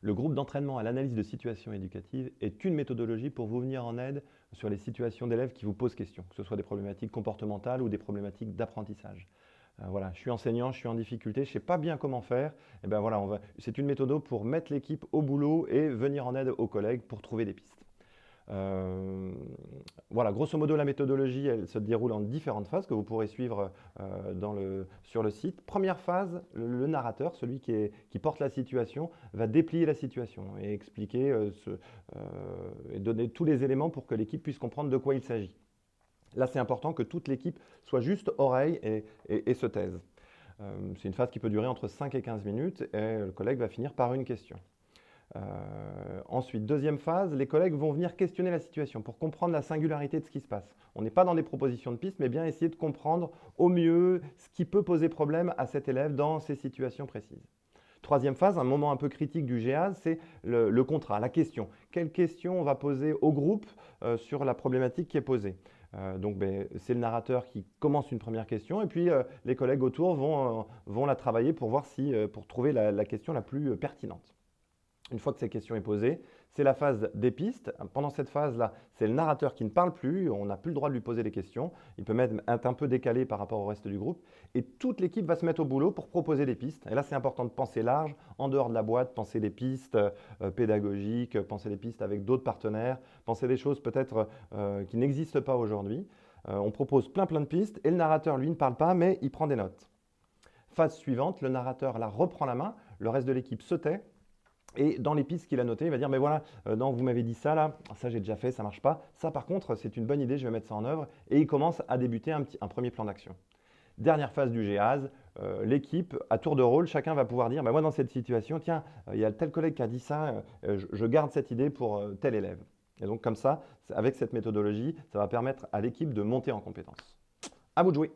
Le groupe d'entraînement à l'analyse de situations éducatives est une méthodologie pour vous venir en aide sur les situations d'élèves qui vous posent question, que ce soit des problématiques comportementales ou des problématiques d'apprentissage. Voilà, je suis enseignant, je suis en difficulté, je ne sais pas bien comment faire. Et ben voilà, c'est une méthode pour mettre l'équipe au boulot et venir en aide aux collègues pour trouver des pistes. Euh, voilà, grosso modo, la méthodologie, elle se déroule en différentes phases que vous pourrez suivre sur le site. Première phase, le narrateur, celui qui porte la situation, va déplier la situation et expliquer et donner tous les éléments pour que l'équipe puisse comprendre de quoi il s'agit. Là, c'est important que toute l'équipe soit juste oreille et se taise. C'est une phase qui peut durer entre 5 et 15 minutes et le collègue va finir par une question. Ensuite, deuxième phase, les collègues vont venir questionner la situation pour comprendre la singularité de ce qui se passe. On n'est pas dans des propositions de pistes, mais bien essayer de comprendre au mieux ce qui peut poser problème à cet élève dans ces situations précises. Troisième phase, un moment un peu critique du GEAS, c'est le contrat, la question. Quelle question on va poser au groupe sur la problématique qui est posée? Donc c'est le narrateur qui commence une première question et puis les collègues autour vont la travailler pour voir pour trouver la question la plus pertinente. Une fois que cette question est posée, c'est la phase des pistes. Pendant cette phase-là, c'est le narrateur qui ne parle plus, on n'a plus le droit de lui poser des questions, il peut même être un peu décalé par rapport au reste du groupe, et toute l'équipe va se mettre au boulot pour proposer des pistes. Et là, c'est important de penser large, en dehors de la boîte, penser des pistes pédagogiques, penser des pistes avec d'autres partenaires, penser des choses peut-être qui n'existent pas aujourd'hui. On propose plein de pistes, et le narrateur, lui, ne parle pas, mais il prend des notes. Phase suivante, le narrateur là reprend la main, le reste de l'équipe se tait, et dans les pistes qu'il a notées, il va dire, mais voilà, non, vous m'avez dit ça là, ça j'ai déjà fait, ça marche pas. Ça par contre, c'est une bonne idée, je vais mettre ça en œuvre. Et il commence à débuter un premier plan d'action. Dernière phase du GEAS, l'équipe, à tour de rôle, chacun va pouvoir dire, bah, moi dans cette situation, tiens, il y a tel collègue qui a dit ça, je garde cette idée pour tel élève. Et donc comme ça, avec cette méthodologie, ça va permettre à l'équipe de monter en compétences. À vous de jouer.